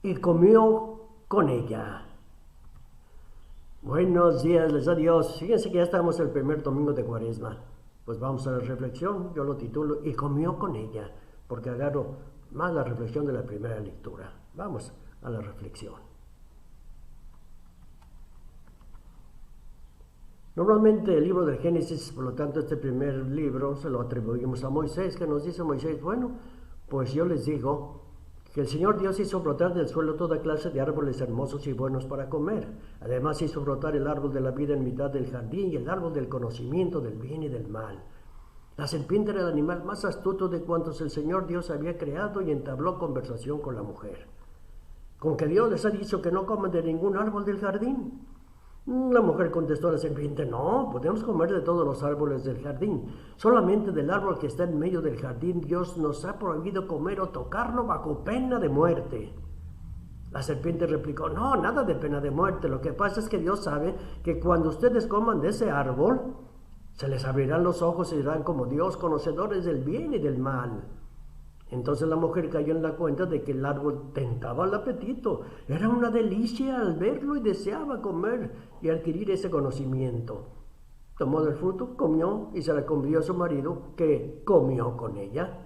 y comió con ella. Buenos días, les da Dios. Fíjense que ya estamos el primer domingo de Cuaresma. Pues vamos a la reflexión, yo lo titulo y comió con ella, porque agarro más la reflexión de la primera lectura. Vamos a la reflexión. Normalmente el libro del Génesis, por lo tanto este primer libro se lo atribuimos a Moisés, que nos dice Moisés, bueno, pues yo les digo que el Señor Dios hizo brotar del suelo toda clase de árboles hermosos y buenos para comer. Además hizo brotar el árbol de la vida en mitad del jardín y el árbol del conocimiento del bien y del mal. La serpiente era el animal más astuto de cuantos el Señor Dios había creado y entabló conversación con la mujer. ¿Con que Dios les ha dicho que no coman de ningún árbol del jardín? La mujer contestó a la serpiente, no, podemos comer de todos los árboles del jardín. Solamente del árbol que está en medio del jardín Dios nos ha prohibido comer o tocarlo bajo pena de muerte. La serpiente replicó, no, nada de pena de muerte. Lo que pasa es que Dios sabe que cuando ustedes coman de ese árbol, se les abrirán los ojos y serán como Dios, conocedores del bien y del mal. Entonces la mujer cayó en la cuenta de que el árbol tentaba el apetito. Era una delicia al verlo y deseaba comer y adquirir ese conocimiento. Tomó del fruto, comió y se la convió a su marido, que comió con ella.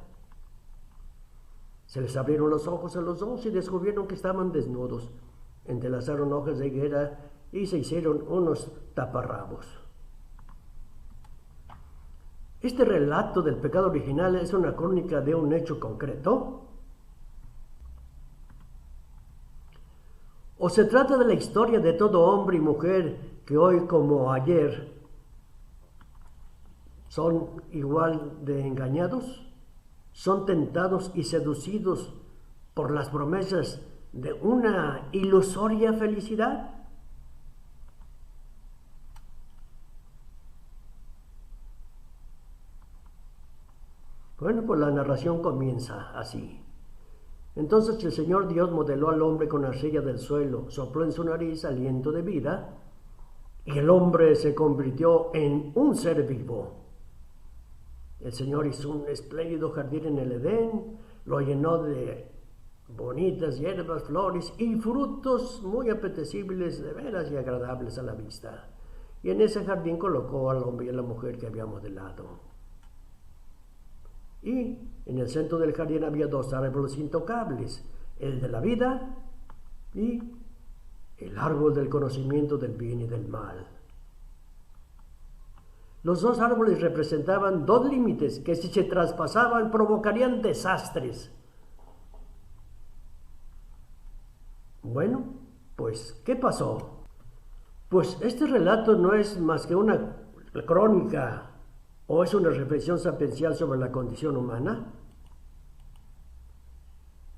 Se les abrieron los ojos a los dos y descubrieron que estaban desnudos. Entrelazaron hojas de higuera y se hicieron unos taparrabos. ¿Este relato del pecado original es una crónica de un hecho concreto? ¿O se trata de la historia de todo hombre y mujer que hoy como ayer son igual de engañados? ¿Son tentados y seducidos por las promesas de una ilusoria felicidad? Bueno, pues la narración comienza así. Entonces el Señor Dios modeló al hombre con arcilla del suelo, sopló en su nariz aliento de vida, y el hombre se convirtió en un ser vivo. El Señor hizo un espléndido jardín en el Edén, lo llenó de bonitas hierbas, flores y frutos muy apetecibles, de veras y agradables a la vista. Y en ese jardín colocó al hombre y a la mujer que había modelado. Y en el centro del jardín había dos árboles intocables, el de la vida y el árbol del conocimiento del bien y del mal. Los dos árboles representaban dos límites que si se traspasaban provocarían desastres. Bueno, pues, ¿qué pasó? Pues este relato no es más que una crónica o es una reflexión sapiencial sobre la condición humana.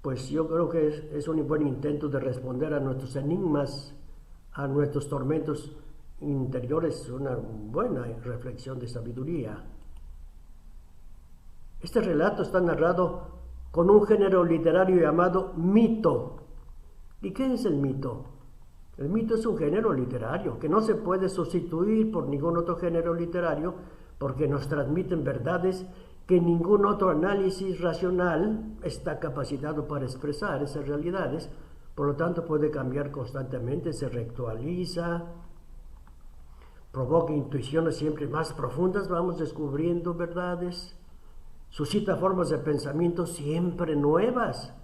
Pues yo creo que es un buen intento de responder a nuestros enigmas, a nuestros tormentos interiores, una buena reflexión de sabiduría. Este relato está narrado con un género literario llamado mito. ¿Y qué es el mito? El mito es un género literario que no se puede sustituir por ningún otro género literario porque nos transmiten verdades que ningún otro análisis racional está capacitado para expresar esas realidades, por lo tanto puede cambiar constantemente, se reactualiza, provoca intuiciones siempre más profundas, vamos descubriendo verdades, suscita formas de pensamiento siempre nuevas.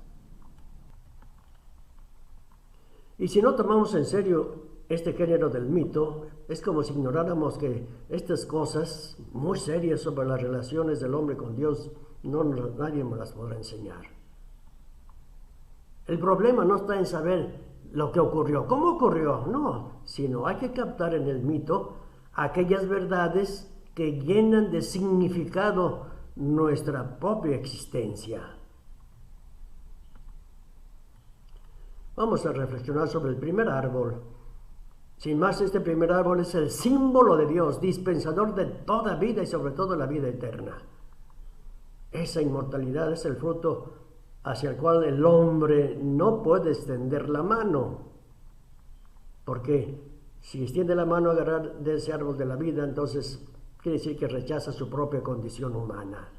Y si no tomamos en serio este género del mito, es como si ignoráramos que estas cosas muy serias sobre las relaciones del hombre con Dios, nadie me las podrá enseñar. El problema no está en saber lo que ocurrió, cómo ocurrió, no, sino hay que captar en el mito aquellas verdades que llenan de significado nuestra propia existencia. Vamos a reflexionar sobre el primer árbol. Sin más, este primer árbol es el símbolo de Dios, dispensador de toda vida y sobre todo la vida eterna. Esa inmortalidad es el fruto hacia el cual el hombre no puede extender la mano. Porque si extiende la mano a agarrar de ese árbol de la vida, entonces quiere decir que rechaza su propia condición humana.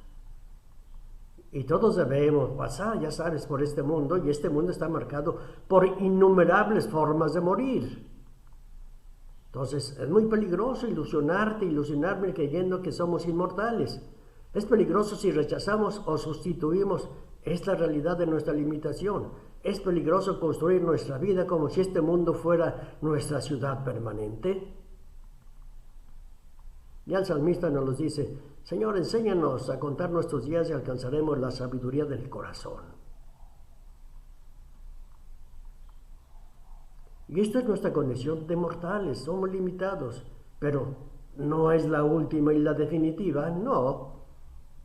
y todos debemos pasar, ya sabes, por este mundo, y este mundo está marcado por innumerables formas de morir. Entonces, es muy peligroso ilusionarme creyendo que somos inmortales. Es peligroso si rechazamos o sustituimos esta realidad de nuestra limitación. Es peligroso construir nuestra vida como si este mundo fuera nuestra ciudad permanente. Ya el salmista nos los dice: Señor, enséñanos a contar nuestros días y alcanzaremos la sabiduría del corazón. Y esta es nuestra condición de mortales, somos limitados, pero no es la última y la definitiva, no.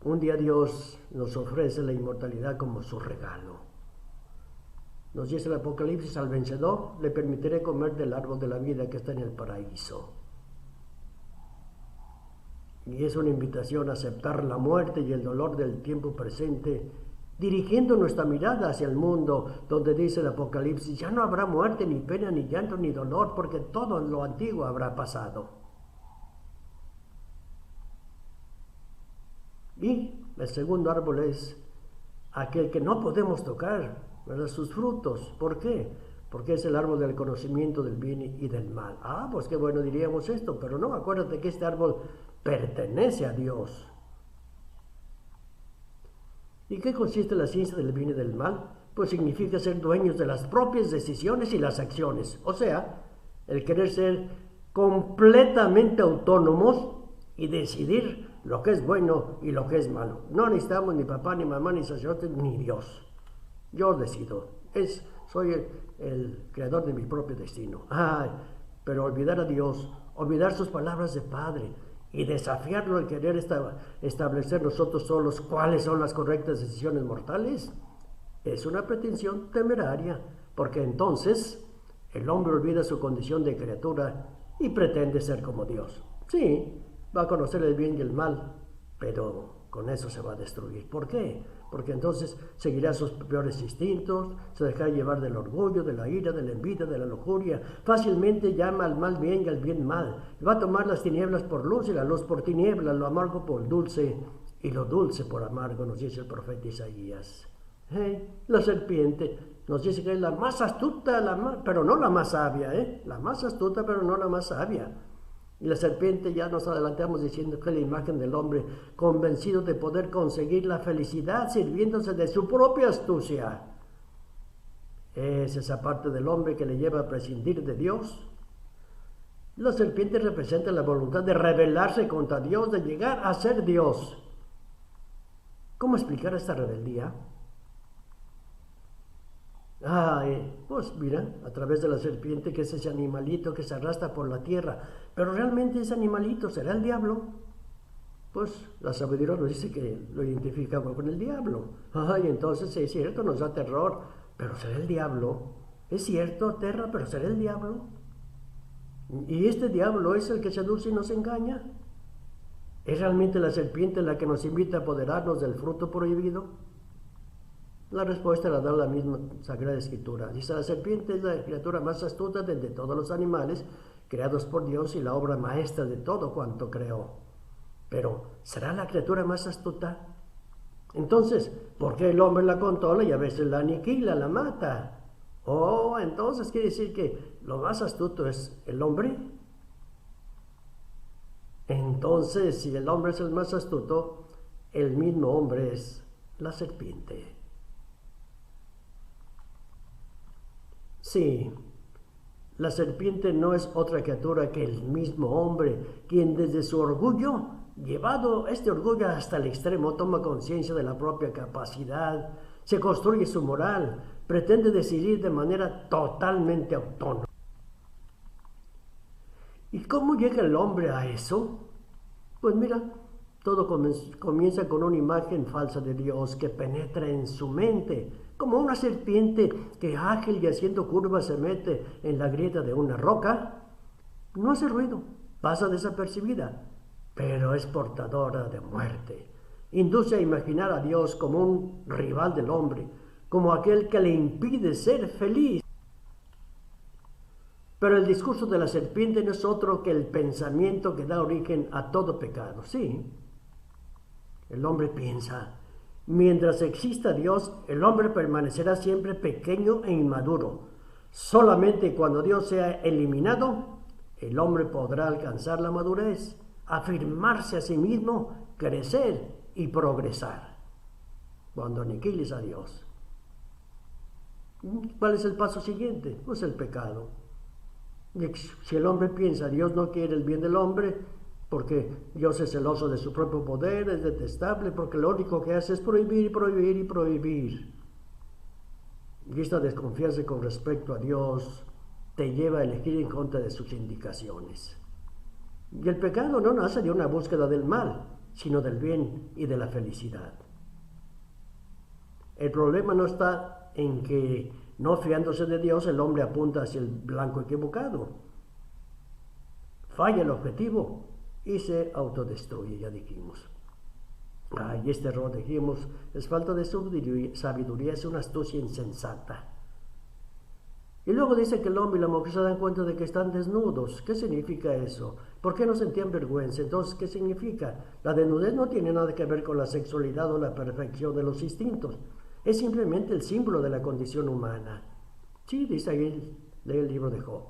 Un día Dios nos ofrece la inmortalidad como su regalo. Nos dice el Apocalipsis: al vencedor le permitiré comer del árbol de la vida que está en el paraíso. Y es una invitación a aceptar la muerte y el dolor del tiempo presente, dirigiendo nuestra mirada hacia el mundo, donde dice el Apocalipsis: ya no habrá muerte, ni pena, ni llanto, ni dolor, porque todo lo antiguo habrá pasado. Y el segundo árbol es aquel que no podemos tocar, ¿verdad? Sus frutos. ¿Por qué? Porque es el árbol del conocimiento del bien y del mal. Ah, pues qué bueno diríamos esto, pero no, acuérdate que este árbol pertenece a Dios. ¿Y qué consiste la ciencia del bien y del mal? Pues significa ser dueños de las propias decisiones y las acciones. O sea, el querer ser completamente autónomos y decidir lo que es bueno y lo que es malo. No necesitamos ni papá, ni mamá, ni sacerdote, ni Dios. Yo decido. Soy el creador de mi propio destino. Pero olvidar a Dios, olvidar sus palabras de Padre y desafiarlo al querer establecer nosotros solos cuáles son las correctas decisiones mortales, es una pretensión temeraria, porque entonces el hombre olvida su condición de criatura y pretende ser como Dios. Sí, va a conocer el bien y el mal, pero con eso se va a destruir. ¿Por qué? Porque entonces seguirá sus peores instintos, se dejará llevar del orgullo, de la ira, de la envidia, de la lujuria. Fácilmente llama al mal bien y al bien mal. Va a tomar las tinieblas por luz y la luz por tinieblas, lo amargo por dulce y lo dulce por amargo, nos dice el profeta Isaías. La serpiente nos dice que es la más astuta, pero no la más sabia, la más astuta, pero no la más sabia. Y la serpiente, ya nos adelantamos diciendo que es la imagen del hombre convencido de poder conseguir la felicidad sirviéndose de su propia astucia. Es esa parte del hombre que le lleva a prescindir de Dios. La serpiente representa la voluntad de rebelarse contra Dios, de llegar a ser Dios. ¿Cómo explicar esta rebeldía? Pues mira, a través de la serpiente, que es ese animalito que se arrastra por la tierra. Pero realmente ese animalito será el diablo. Pues la sabiduría nos dice que lo identificamos con el diablo. Entonces es cierto, nos da terror, pero será el diablo. Es cierto, aterra, pero será el diablo. Y este diablo es el que seduce y nos engaña. ¿Es realmente la serpiente la que nos invita a apoderarnos del fruto prohibido? La respuesta la da la misma Sagrada Escritura. Dice: la serpiente es la criatura más astuta de todos los animales creados por Dios y la obra maestra de todo cuanto creó. Pero, ¿será la criatura más astuta? Entonces, ¿por qué el hombre la controla y a veces la aniquila, la mata? Entonces quiere decir que lo más astuto es el hombre. Entonces, si el hombre es el más astuto, el mismo hombre es la serpiente. Sí, la serpiente no es otra criatura que el mismo hombre, quien desde su orgullo, llevado este orgullo hasta el extremo, toma conciencia de la propia capacidad, se construye su moral, pretende decidir de manera totalmente autónoma. ¿Y cómo llega el hombre a eso? Pues mira, todo comienza con una imagen falsa de Dios que penetra en su mente, como una serpiente que ágil y haciendo curvas se mete en la grieta de una roca. No hace ruido, pasa desapercibida, pero es portadora de muerte. Induce a imaginar a Dios como un rival del hombre, como aquel que le impide ser feliz. Pero el discurso de la serpiente no es otro que el pensamiento que da origen a todo pecado. Sí, el hombre piensa Mientras exista Dios, el hombre permanecerá siempre pequeño e inmaduro. Solamente cuando Dios sea eliminado, el hombre podrá alcanzar la madurez, afirmarse a sí mismo, crecer y progresar. Cuando aniquiles a Dios. ¿Cuál es el paso siguiente? Pues el pecado. Si el hombre piensa, Dios no quiere el bien del hombre, porque Dios es celoso de su propio poder, es detestable, porque lo único que hace es prohibir, prohibir y prohibir. Y esta desconfianza con respecto a Dios te lleva a elegir en contra de sus indicaciones. Y el pecado no nace de una búsqueda del mal, sino del bien y de la felicidad. El problema no está en que, no fiándose de Dios, el hombre apunta hacia el blanco equivocado. Falla el objetivo y se autodestruye, ya dijimos. Y este error, dijimos, es falta de sabiduría, es una astucia insensata. Y luego dice que el hombre y la mujer se dan cuenta de que están desnudos. ¿Qué significa eso? ¿Por qué no sentían vergüenza? Entonces, ¿qué significa? La desnudez no tiene nada que ver con la sexualidad o la perfección de los instintos. Es simplemente el símbolo de la condición humana. Sí, dice ahí, lee el libro de Job.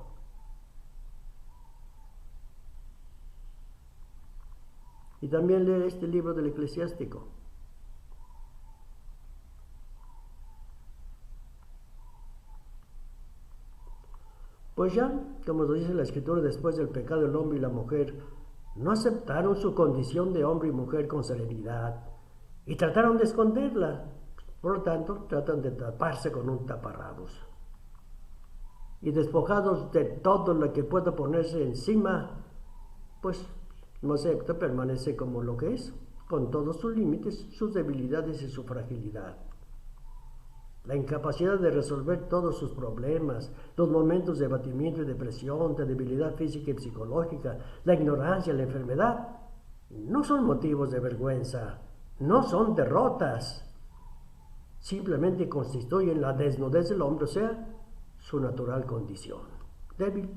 Y también lee este libro del Eclesiástico. Pues ya, como nos dice la Escritura, después del pecado el hombre y la mujer no aceptaron su condición de hombre y mujer con serenidad y trataron de esconderla. Por lo tanto, tratan de taparse con un taparrabos. Y despojados de todo lo que pueda ponerse encima, pues no acepta, permanece como lo que es, con todos sus límites, sus debilidades y su fragilidad. La incapacidad de resolver todos sus problemas, los momentos de abatimiento y depresión, de debilidad física y psicológica, la ignorancia, la enfermedad, no son motivos de vergüenza, no son derrotas. Simplemente constituyen la desnudez del hombre, o sea, su natural condición, débil.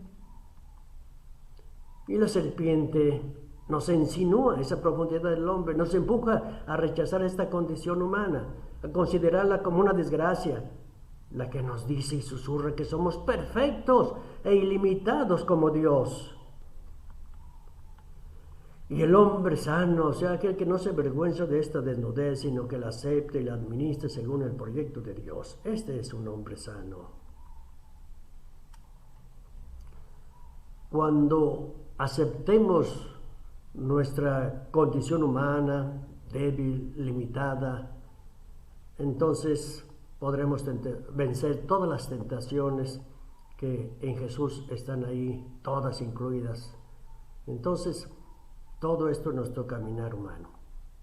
Y la serpiente nos insinúa esa profundidad del hombre, nos empuja a rechazar esta condición humana, a considerarla como una desgracia, la que nos dice y susurra que somos perfectos e ilimitados como Dios. Y el hombre sano, o sea, aquel que no se avergüenza de esta desnudez, sino que la acepte y la administre según el proyecto de Dios. Este es un hombre sano. Cuando aceptemos nuestra condición humana, débil, limitada, entonces podremos vencer todas las tentaciones que en Jesús están ahí, todas incluidas. Entonces, todo esto es nuestro caminar humano.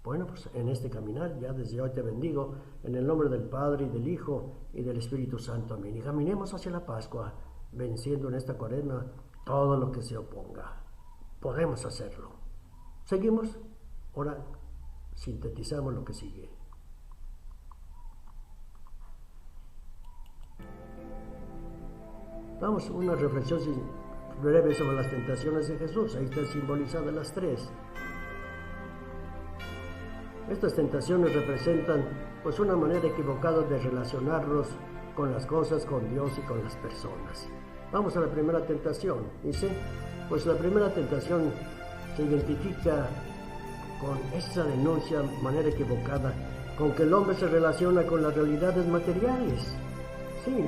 Bueno, pues en este caminar ya desde hoy te bendigo en el nombre del Padre y del Hijo y del Espíritu Santo. Amén. Y caminemos hacia la Pascua, venciendo en esta cuaresma todo lo que se oponga. Podemos hacerlo. Seguimos. Ahora sintetizamos lo que sigue. Vamos a una reflexión breve sobre las tentaciones de Jesús. Ahí están simbolizadas las tres. Estas tentaciones representan pues una manera equivocada de relacionarnos con las cosas, con Dios y con las personas. Vamos a la primera tentación. Dice, pues la primera tentación se identifica con esa denuncia, manera equivocada, con que el hombre se relaciona con las realidades materiales. Sí,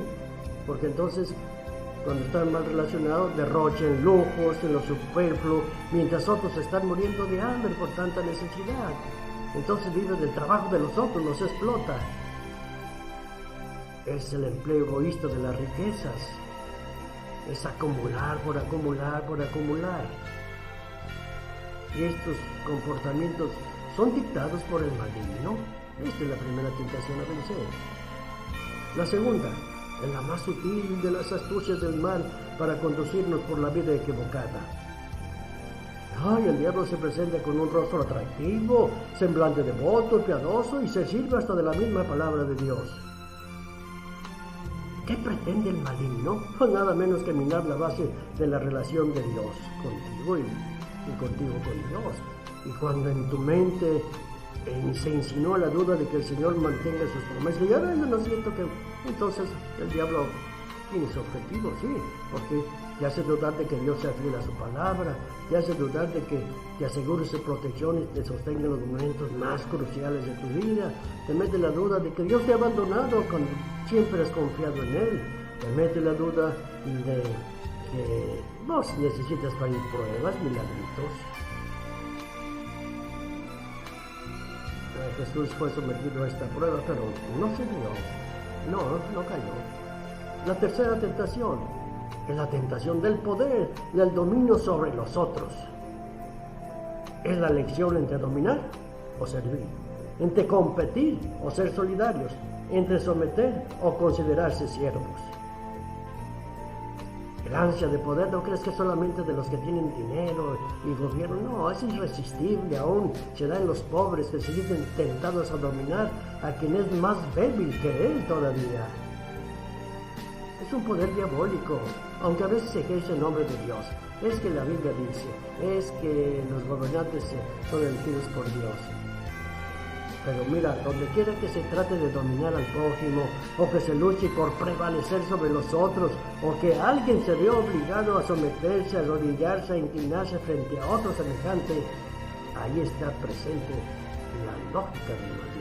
porque entonces, cuando están mal relacionados, derrochan lujos en lo superfluo, mientras otros están muriendo de hambre por tanta necesidad. Entonces vive del trabajo de los otros, los explota. Es el empleo egoísta de las riquezas. Es acumular por acumular por acumular. Y estos comportamientos son dictados por el maligno. Esta es la primera tentación a vencer. La segunda es la más sutil de las astucias del mal para conducirnos por la vida equivocada. El diablo se presenta con un rostro atractivo, semblante devoto, piadoso y se sirve hasta de la misma palabra de Dios. ¿Qué pretende el maligno? Pues nada menos que minar la base de la relación de Dios contigo y contigo con Dios. Y cuando en tu mente se insinúa la duda de que el Señor mantenga sus promesas. Y ahora yo no siento que entonces el diablo tiene su objetivo, sí, porque te hace dudar de que Dios sea fiel a su palabra, te hace dudar de que te asegure su protección y te sostenga en los momentos más cruciales de tu vida, te mete la duda de que Dios te ha abandonado cuando siempre has confiado en Él, te mete la duda de que vos necesitas para ir pruebas, milagritos. Jesús fue sometido a esta prueba, pero no se dio, no cayó. La tercera tentación es la tentación del poder y el dominio sobre los otros. Es la elección entre dominar o servir, entre competir o ser solidarios, entre someter o considerarse siervos. El ansia de poder, ¿no crees que es solamente de los que tienen dinero y gobierno? No, es irresistible, aún se da en los pobres que se sienten tentados a dominar a quien es más débil que él todavía. Es un poder diabólico, aunque a veces se ejerce en nombre de Dios. Es que la Biblia dice, es que los gobernantes son elegidos por Dios. Pero mira, donde quiera que se trate de dominar al prójimo, o que se luche por prevalecer sobre los otros, o que alguien se vea obligado a someterse, a arrodillarse, a inclinarse frente a otro semejante, ahí está presente la lógica del maligno.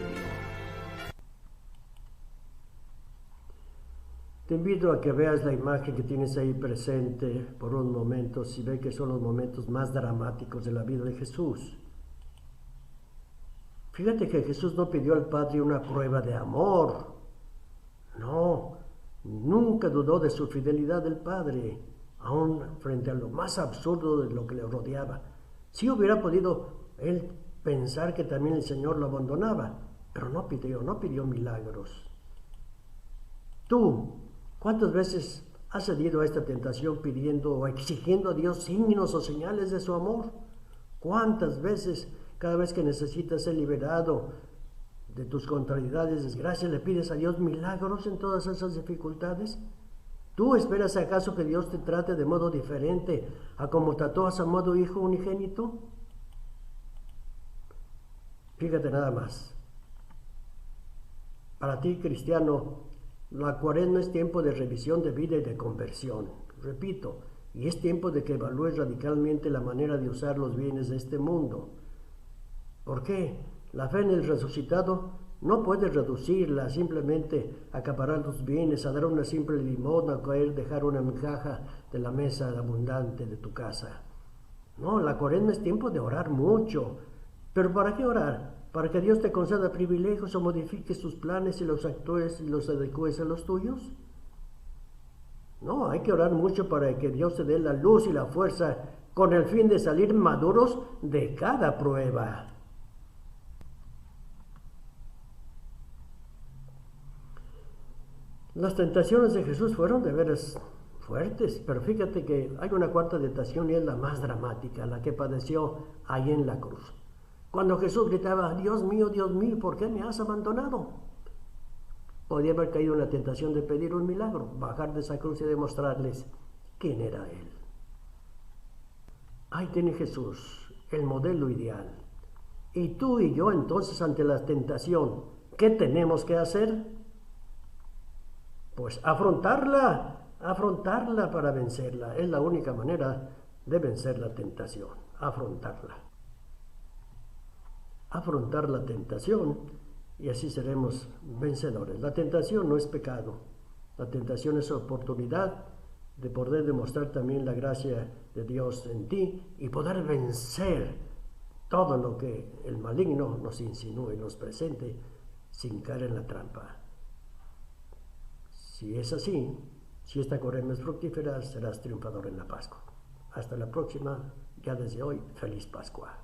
Te invito a que veas la imagen que tienes ahí presente por unos momentos y ve que son los momentos más dramáticos de la vida de Jesús. Fíjate que Jesús no pidió al Padre una prueba de amor. No, nunca dudó de su fidelidad del Padre, aun frente a lo más absurdo de lo que le rodeaba. Sí hubiera podido él pensar que también el Señor lo abandonaba, pero no pidió milagros. Tú, ¿cuántas veces has cedido a esta tentación pidiendo o exigiendo a Dios signos o señales de su amor? ¿Cuántas veces, cada vez que necesitas ser liberado de tus contrariedades, desgracias, le pides a Dios milagros en todas esas dificultades? ¿Tú esperas acaso que Dios te trate de modo diferente a como trató a su amado Hijo unigénito? Fíjate nada más. Para ti, cristiano, la Cuaresma es tiempo de revisión de vida y de conversión. Repito, y es tiempo de que evalúes radicalmente la manera de usar los bienes de este mundo. ¿Por qué? La fe en el resucitado no puedes reducirla simplemente a acaparar los bienes, a dar una simple limosna, a dejar una migaja de la mesa abundante de tu casa. No, la Cuaresma es tiempo de orar mucho. ¿Pero para qué orar? ¿Para que Dios te conceda privilegios o modifique sus planes y los actúes y los adecues a los tuyos? No, hay que orar mucho para que Dios te dé la luz y la fuerza con el fin de salir maduros de cada prueba. Las tentaciones de Jesús fueron de veras fuertes, pero fíjate que hay una cuarta tentación y es la más dramática, la que padeció ahí en la cruz. Cuando Jesús gritaba, Dios mío, ¿por qué me has abandonado? Podía haber caído en la tentación de pedir un milagro, bajar de esa cruz y demostrarles quién era Él. Ahí tiene Jesús, el modelo ideal. Y tú y yo entonces ante la tentación, ¿qué tenemos que hacer? Pues afrontarla para vencerla. Es la única manera de vencer la tentación, afrontarla. Afrontar la tentación y así seremos vencedores. La tentación no es pecado, la tentación es oportunidad de poder demostrar también la gracia de Dios en ti y poder vencer todo lo que el maligno nos insinúe y nos presente sin caer en la trampa. Si es así, si esta Cuaresma es fructífera, serás triunfador en la Pascua. Hasta la próxima, ya desde hoy, feliz Pascua.